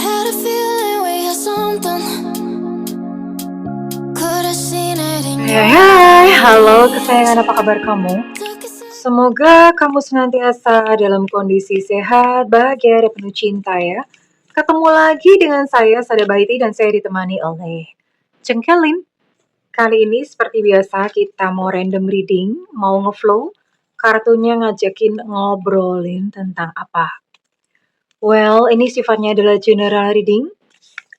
had a feeling we had something. Could have seen it in your Hai, halo kesayangan, apa kabar kamu? Took it so Semoga kamu senantiasa dalam kondisi sehat, bahagia, dan penuh cinta ya. Ketemu lagi dengan saya, Sada Baiti, dan saya ditemani oleh Cengkelin. Kali ini seperti biasa kita mau random reading, mau ngeflow, kartunya ngajakin ngobrolin tentang apa? Well, ini sifatnya adalah general reading,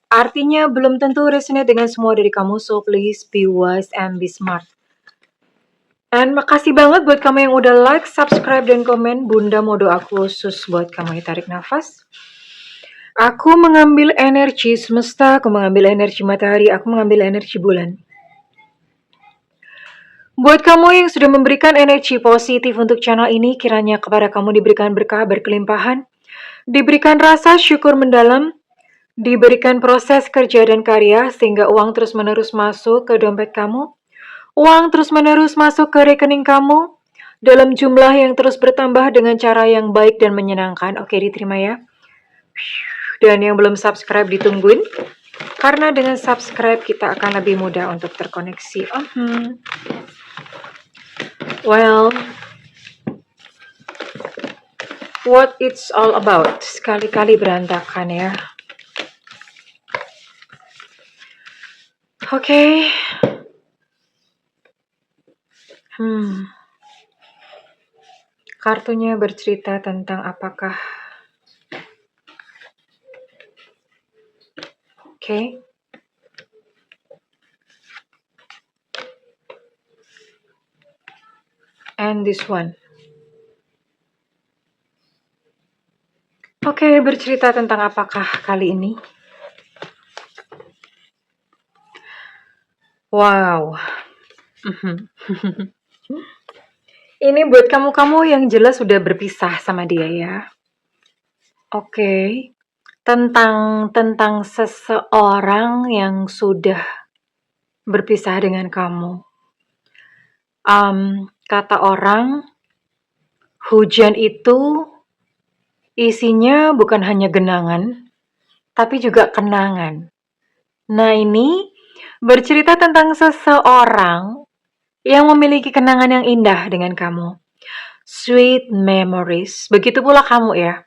artinya belum tentu resonate dengan semua dari kamu, so please be wise and be smart. Dan makasih banget buat kamu yang udah like, subscribe, dan komen. Bunda mau doa khusus buat kamu yang tarik nafas. Aku mengambil energi semesta, aku mengambil energi matahari, aku mengambil energi bulan. Buat kamu yang sudah memberikan energi positif untuk channel ini, kiranya kepada kamu diberikan berkah berkelimpahan, diberikan rasa syukur mendalam, diberikan proses kerja dan karya, sehingga uang terus-menerus masuk ke dompet kamu, uang terus-menerus masuk ke rekening kamu, dalam jumlah yang terus bertambah dengan cara yang baik dan menyenangkan. Oke, diterima ya. Dan yang belum subscribe ditungguin, karena dengan subscribe kita akan lebih mudah untuk terkoneksi. Well, what it's all about. Sekali-kali berantakan ya. Oke. Kartunya bercerita tentang apakah? Oke. And this one. Oke, bercerita tentang apakah kali ini? Wow. Ini buat kamu-kamu yang jelas sudah berpisah sama dia ya. Oke. Tentang seseorang yang sudah berpisah dengan kamu. Kata orang, hujan itu isinya bukan hanya genangan, tapi juga kenangan. Nah, ini bercerita tentang seseorang yang memiliki kenangan yang indah dengan kamu. Sweet memories. Begitu pula kamu ya.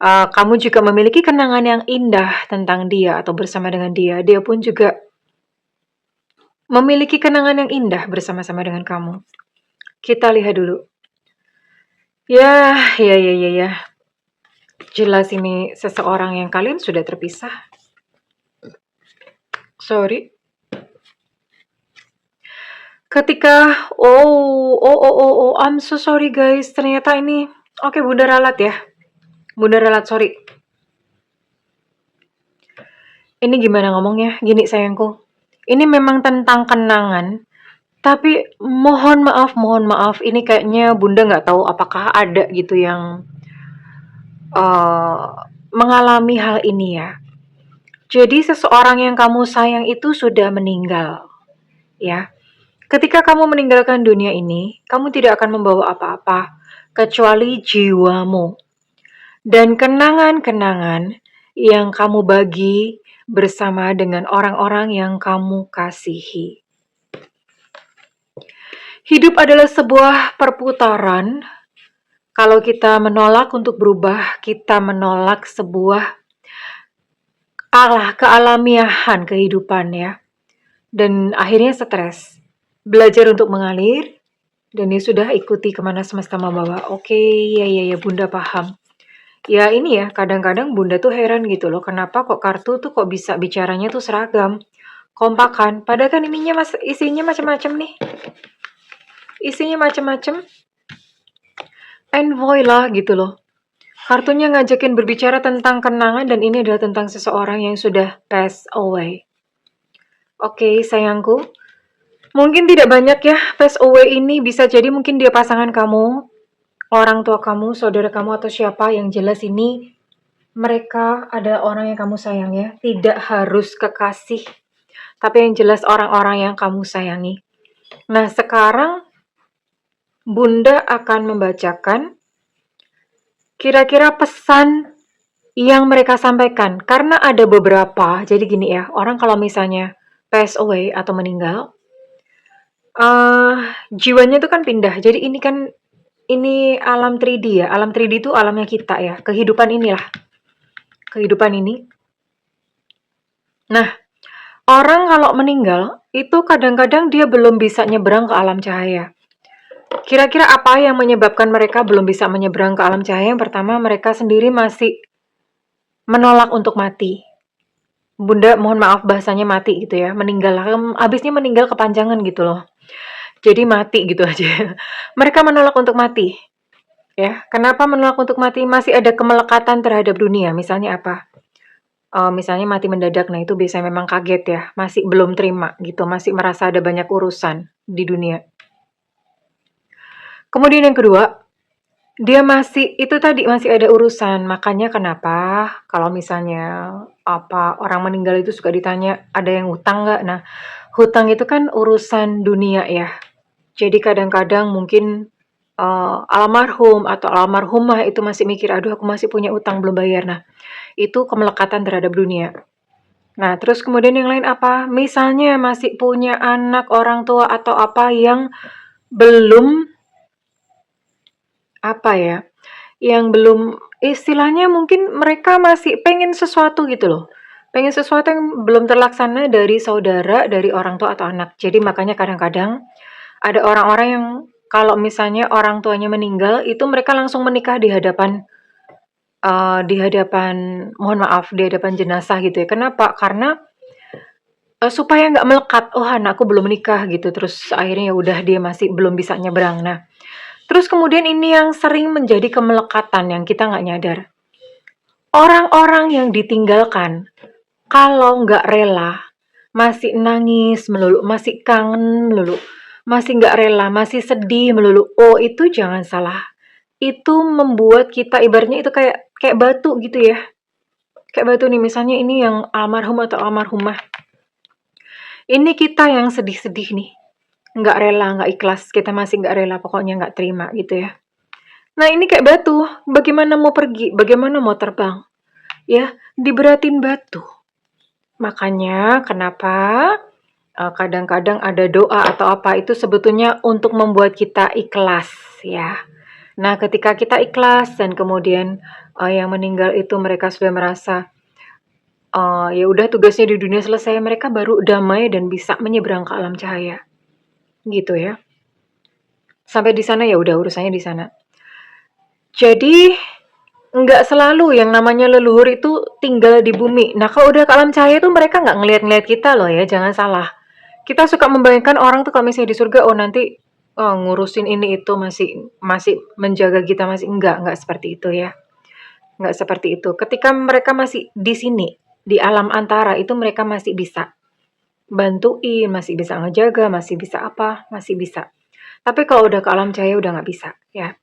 Kamu juga memiliki kenangan yang indah tentang dia atau bersama dengan dia. Dia pun juga memiliki kenangan yang indah bersama-sama dengan kamu. Kita lihat dulu. Ya. Jelas ini seseorang yang kalian sudah terpisah. Sorry. Ketika, I'm so sorry guys. Ternyata ini, oke, Bunda ralat ya. Bunda ralat, sorry. Ini gimana ngomongnya? Gini sayangku. Ini memang tentang kenangan. Tapi mohon maaf. Ini kayaknya Bunda nggak tahu apakah ada gitu yang mengalami hal ini ya. Jadi seseorang yang kamu sayang itu sudah meninggal. Ya. Ketika kamu meninggalkan dunia ini, kamu tidak akan membawa apa-apa kecuali jiwamu. Dan kenangan-kenangan yang kamu bagi bersama dengan orang-orang yang kamu kasihi. Hidup adalah sebuah perputaran. Kalau kita menolak untuk berubah, kita menolak sebuah kealamiahan kehidupan ya. Dan akhirnya stres. Belajar untuk mengalir, dan ya sudah ikuti kemana semesta membawa. Oke, ya Bunda paham. Ya ini ya, kadang-kadang Bunda tuh heran gitu loh, kenapa kok kartu tuh kok bisa bicaranya tuh seragam, kompakan. Padahal kan isinya macam-macam nih. Isinya macam-macam. Envoy lah gitu loh. Kartunya ngajakin berbicara tentang kenangan dan ini adalah tentang seseorang yang sudah pass away. Oke, sayangku. Mungkin tidak banyak ya pass away ini, bisa jadi mungkin dia pasangan kamu, orang tua kamu, saudara kamu, atau siapa. Yang jelas ini mereka adalah orang yang kamu sayang ya. Tidak harus kekasih, tapi yang jelas orang-orang yang kamu sayangi. Nah, sekarang Bunda akan membacakan kira-kira pesan yang mereka sampaikan. Karena ada beberapa, jadi gini ya, orang kalau misalnya pass away atau meninggal, eh jiwanya itu kan pindah. Jadi ini alam 3D ya. Alam 3D itu alamnya kita ya. Kehidupan inilah, kehidupan ini. Nah, orang kalau meninggal itu kadang-kadang dia belum bisa nyebrang ke alam cahaya. Kira-kira apa yang menyebabkan mereka belum bisa menyeberang ke alam cahaya? Yang pertama, mereka sendiri masih menolak untuk mati. Bunda, mohon maaf bahasanya mati gitu ya. Meninggal, abisnya meninggal kepanjangan gitu loh. Jadi mati gitu aja. Mereka menolak untuk mati. Ya, kenapa menolak untuk mati? Masih ada kemelekatan terhadap dunia. Misalnya apa? Misalnya mati mendadak, nah itu biasanya memang kaget ya, masih belum terima gitu, masih merasa ada banyak urusan di dunia. Kemudian yang kedua, dia masih itu tadi masih ada urusan. Makanya kenapa kalau misalnya apa orang meninggal itu suka ditanya ada yang hutang nggak? Nah, hutang itu kan urusan dunia ya. Jadi kadang-kadang mungkin almarhum atau almarhumah itu masih mikir, aduh aku masih punya utang belum bayar. Nah, itu kemelekatan terhadap dunia. Nah, terus kemudian yang lain apa? Misalnya masih punya anak, orang tua atau apa yang belum apa ya? Yang belum istilahnya mungkin mereka masih pengen sesuatu gitu loh. Pengen sesuatu yang belum terlaksana dari saudara, dari orang tua atau anak. Jadi makanya kadang-kadang ada orang-orang yang kalau misalnya orang tuanya meninggal, itu mereka langsung menikah di hadapan mohon maaf, di hadapan jenazah gitu ya. Kenapa? Karena supaya nggak melekat, "Oh anakku belum menikah," gitu, terus akhirnya ya udah dia masih belum bisa nyebrang. Nah, terus kemudian ini yang sering menjadi kemelekatan yang kita nggak nyadar. Orang-orang yang ditinggalkan, kalau nggak rela, masih nangis melulu, masih kangen melulu, masih nggak rela, masih sedih melulu, oh itu jangan salah. Itu membuat kita ibaratnya itu kayak kayak batu gitu ya. Kayak batu nih, misalnya ini yang almarhum atau almarhumah. Ini kita yang sedih-sedih nih. Nggak rela, nggak ikhlas, kita masih nggak rela, pokoknya nggak terima gitu ya. Nah ini kayak batu, bagaimana mau pergi, bagaimana mau terbang, ya diberatin batu. Makanya kenapa kadang-kadang ada doa atau apa itu sebetulnya untuk membuat kita ikhlas ya. Nah ketika kita ikhlas dan kemudian yang meninggal itu mereka sudah merasa ya udah tugasnya di dunia selesai, mereka baru damai dan bisa menyeberang ke alam cahaya gitu ya. Sampai di sana ya udah urusannya di sana. Jadi nggak selalu yang namanya leluhur itu tinggal di bumi. Nah kalau udah ke alam cahaya tuh mereka nggak ngeliat-ngeliat kita loh ya, jangan salah. Kita suka membayangkan orang tuh kalau misalnya di surga, oh nanti ngurusin ini itu masih masih menjaga kita, masih nggak seperti itu ya. Nggak seperti itu. Ketika mereka masih di sini, di alam antara itu mereka masih bisa bantuin, masih bisa ngejaga, masih bisa apa, masih bisa. Tapi kalau udah ke alam cahaya udah nggak bisa ya.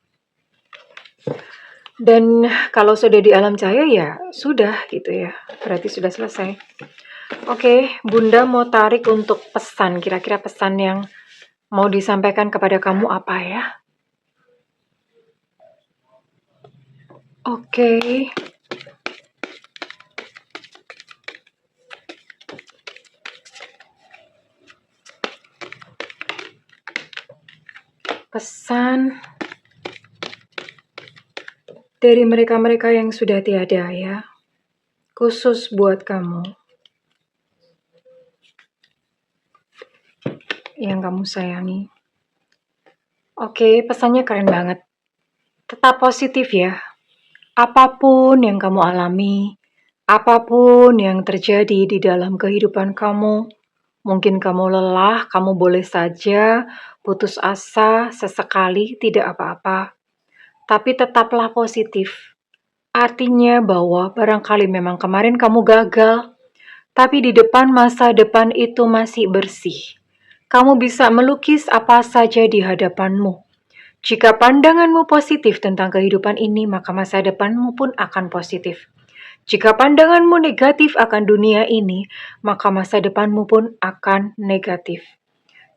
Dan kalau sudah di alam cahaya ya sudah gitu ya, berarti sudah selesai. Oke, Bunda mau tarik untuk pesan, kira-kira pesan yang mau disampaikan kepada kamu apa ya? Oke. Pesan dari mereka-mereka yang sudah tiada ya, khusus buat kamu yang kamu sayangi. Oke, pesannya keren banget. Tetap positif ya. Apapun yang kamu alami, apapun yang terjadi di dalam kehidupan kamu, mungkin kamu lelah, kamu boleh saja putus asa sesekali, tidak apa-apa. Tapi tetaplah positif. Artinya bahwa barangkali memang kemarin kamu gagal, tapi di depan masa depan itu masih bersih. Kamu bisa melukis apa saja di hadapanmu. Jika pandanganmu positif tentang kehidupan ini, maka masa depanmu pun akan positif. Jika pandanganmu negatif akan dunia ini, maka masa depanmu pun akan negatif.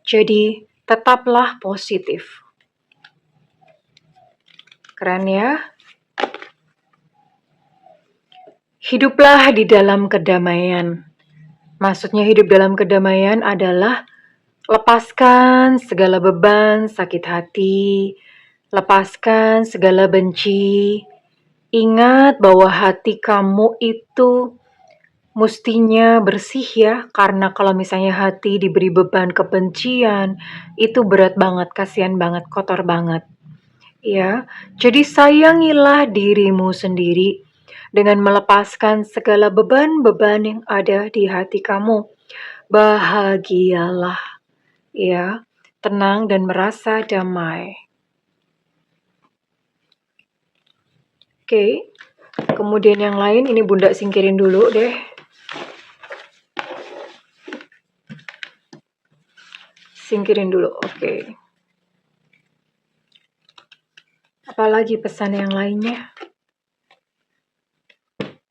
Jadi, tetaplah positif. Keren ya? Hiduplah di dalam kedamaian. Maksudnya hidup dalam kedamaian adalah lepaskan segala beban sakit hati, lepaskan segala benci. Ingat bahwa hati kamu itu mestinya bersih ya, karena kalau misalnya hati diberi beban kebencian, itu berat banget, kasihan banget, kotor banget. Ya, jadi sayangilah dirimu sendiri dengan melepaskan segala beban-beban yang ada di hati kamu. Bahagialah, ya, tenang dan merasa damai. Oke, kemudian yang lain ini Bunda singkirin dulu deh. Singkirin dulu, oke. Apalagi pesan yang lainnya?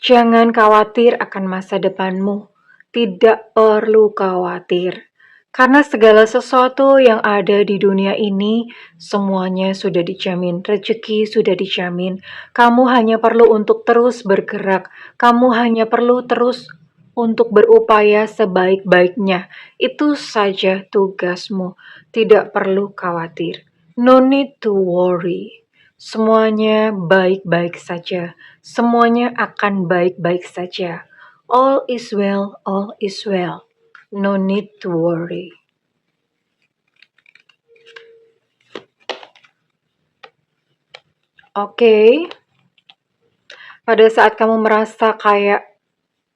Jangan khawatir akan masa depanmu. Tidak perlu khawatir. Karena segala sesuatu yang ada di dunia ini, semuanya sudah dijamin. Rezeki sudah dijamin. Kamu hanya perlu untuk terus bergerak. Kamu hanya perlu terus untuk berupaya sebaik-baiknya. Itu saja tugasmu. Tidak perlu khawatir. No need to worry. Semuanya baik-baik saja. Semuanya akan baik-baik saja. All is well, all is well. No need to worry. Oke. Pada saat kamu merasa kayak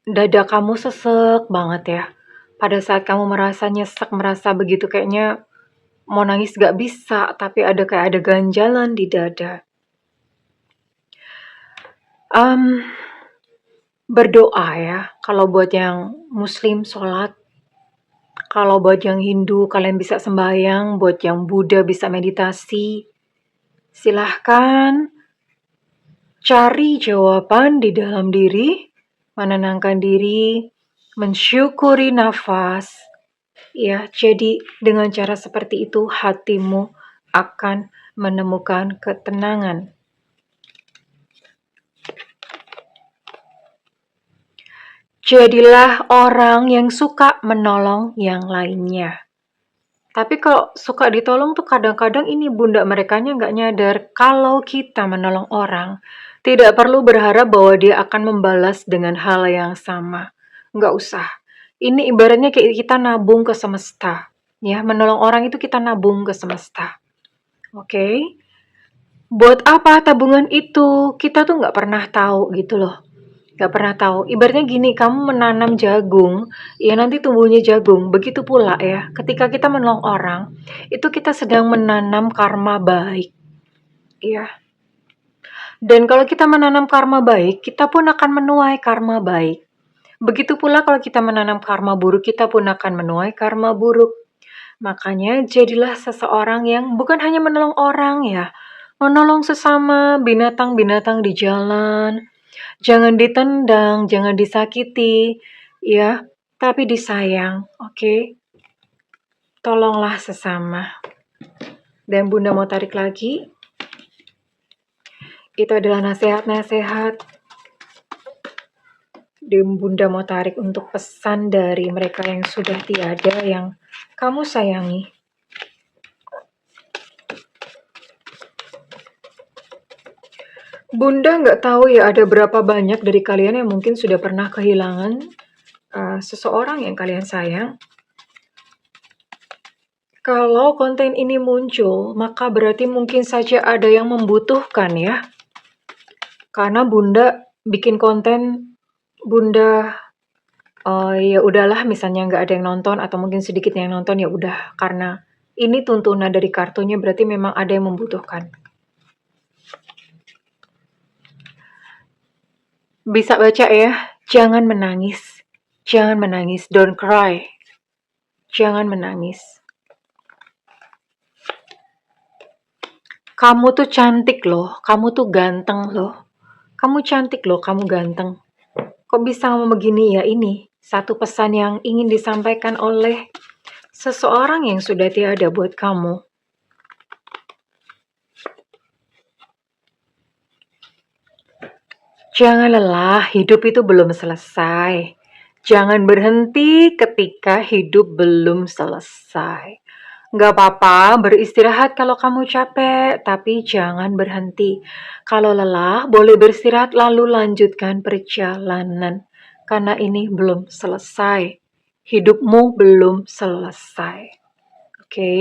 dada kamu sesek banget ya. Pada saat kamu merasa nyesek, merasa begitu kayaknya mau nangis gak bisa, tapi kayak ada ganjalan di dada. Berdoa ya, kalau buat yang muslim sholat, kalau buat yang Hindu kalian bisa sembahyang, buat yang Buddha bisa meditasi. Silahkan cari jawaban di dalam diri, menenangkan diri, mensyukuri nafas. Ya, jadi dengan cara seperti itu hatimu akan menemukan ketenangan. Jadilah orang yang suka menolong yang lainnya. Tapi kalau suka ditolong tuh kadang-kadang ini Bunda merekanya nggak nyadar kalau kita menolong orang, tidak perlu berharap bahwa dia akan membalas dengan hal yang sama. Nggak usah. Ini ibaratnya kayak kita nabung ke semesta. Ya, menolong orang itu kita nabung ke semesta. Oke? Buat apa tabungan itu? Kita tuh nggak pernah tahu gitu loh. Nggak pernah tahu. Ibaratnya gini, kamu menanam jagung, ya nanti tumbuhnya jagung. Begitu pula ya, ketika kita menolong orang, itu kita sedang menanam karma baik. Ya. Dan kalau kita menanam karma baik, kita pun akan menuai karma baik. Begitu pula kalau kita menanam karma buruk, kita pun akan menuai karma buruk. Makanya jadilah seseorang yang bukan hanya menolong orang ya, menolong sesama binatang-binatang di jalan. Jangan ditendang, jangan disakiti, ya, tapi disayang, oke? Tolonglah sesama. Dan Bunda mau tarik lagi. Itu adalah nasihat-nasihat. Dan Bunda mau tarik untuk pesan dari mereka yang sudah tiada, yang kamu sayangi. Bunda nggak tahu ya ada berapa banyak dari kalian yang mungkin sudah pernah kehilangan seseorang yang kalian sayang. Kalau konten ini muncul, maka berarti mungkin saja ada yang membutuhkan ya. Karena Bunda bikin konten, Bunda ya udahlah misalnya nggak ada yang nonton atau mungkin sedikit yang nonton ya udah. Karena ini tuntunan dari kartunya berarti memang ada yang membutuhkan. Bisa baca ya, jangan menangis. Jangan menangis, don't cry. Jangan menangis. Kamu tuh cantik loh, kamu tuh ganteng loh. Kamu cantik loh, kamu ganteng. Kok bisa ngomong begini ya? Ini satu pesan yang ingin disampaikan oleh seseorang yang sudah tiada buat kamu. Jangan lelah, hidup itu belum selesai. Jangan berhenti ketika hidup belum selesai. Nggak apa-apa beristirahat kalau kamu capek, tapi jangan berhenti. Kalau lelah, boleh beristirahat lalu lanjutkan perjalanan. Karena ini belum selesai. Hidupmu belum selesai. Oke?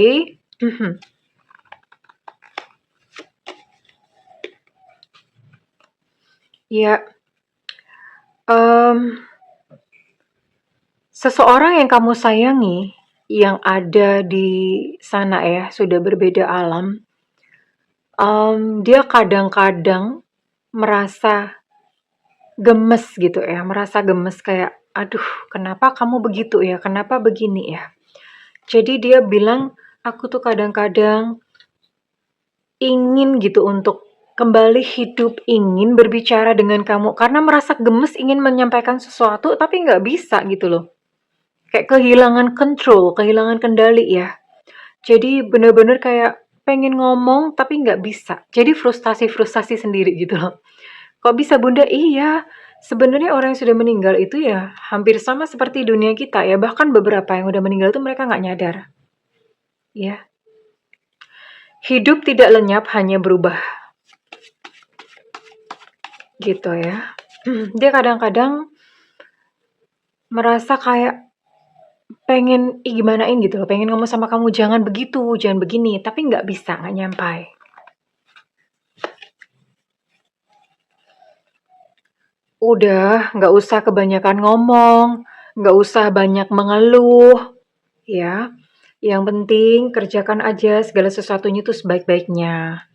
Mhm. Ya, seseorang yang kamu sayangi, yang ada di sana ya, sudah berbeda alam, dia kadang-kadang merasa gemes gitu ya, merasa gemes kayak, "Aduh, kenapa kamu begitu ya? Kenapa begini ya?" Jadi dia bilang, "Aku tuh kadang-kadang ingin gitu untuk kembali hidup, ingin berbicara dengan kamu." Karena merasa gemes ingin menyampaikan sesuatu, tapi nggak bisa gitu loh. Kayak kehilangan control, kehilangan kendali ya. Jadi bener-bener kayak pengen ngomong tapi nggak bisa. Jadi frustasi-frustasi sendiri gitu loh. Kok bisa Bunda? Iya, sebenarnya orang yang sudah meninggal itu ya hampir sama seperti dunia kita ya. Bahkan beberapa yang udah meninggal itu mereka nggak nyadar. Ya, hidup tidak lenyap, hanya berubah. Gitu ya. Dia kadang-kadang merasa kayak pengen gimanain gitu loh, pengen ngomong sama kamu, jangan begitu, jangan begini, tapi nggak bisa, nggak nyampai. Udah, nggak usah kebanyakan ngomong, nggak usah banyak mengeluh, ya. Yang penting kerjakan aja segala sesuatunya itu sebaik-baiknya.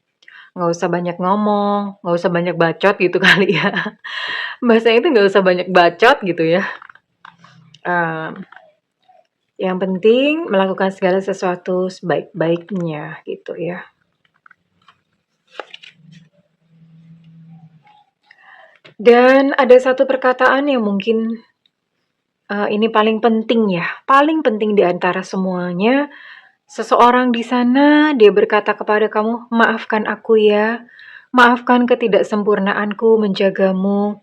Nggak usah banyak ngomong, nggak usah banyak bacot gitu kali ya. Bahasanya itu nggak usah banyak bacot gitu ya. Yang penting melakukan segala sesuatu sebaik-baiknya gitu ya. Dan ada satu perkataan yang mungkin ini paling penting ya, paling penting di antara semuanya. Seseorang di sana dia berkata kepada kamu, "Maafkan aku ya. Maafkan ketidaksempurnaanku menjagamu.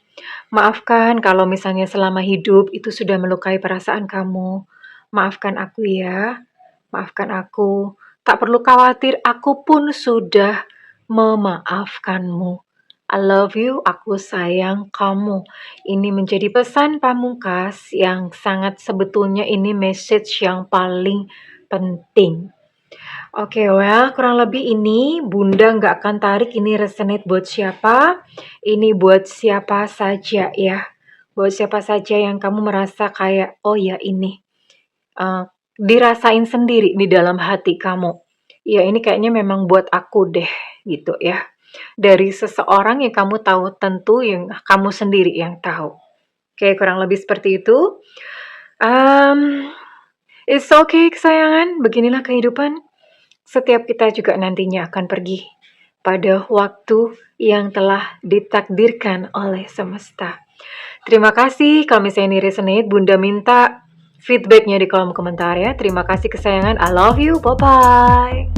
Maafkan kalau misalnya selama hidup itu sudah melukai perasaan kamu. Maafkan aku ya. Maafkan aku. Tak perlu khawatir, aku pun sudah memaafkanmu. I love you, aku sayang kamu." Ini menjadi pesan pamungkas yang sangat sebetulnya ini message yang paling penting. Oke, well, kurang lebih ini Bunda nggak akan tarik ini resonate buat siapa. Ini buat siapa saja ya. Buat siapa saja yang kamu merasa kayak, oh ya ini. Dirasain sendiri di dalam hati kamu. Ya ini kayaknya memang buat aku deh gitu ya. Dari seseorang yang kamu tahu tentu yang kamu sendiri yang tahu. Oke, kurang lebih seperti itu. It's okay kesayangan, beginilah kehidupan. Setiap kita juga nantinya akan pergi pada waktu yang telah ditakdirkan oleh semesta. Terima kasih kalau misalnya ini resonate, Bunda minta feedbacknya di kolom komentar ya. Terima kasih kesayangan, I love you, bye-bye.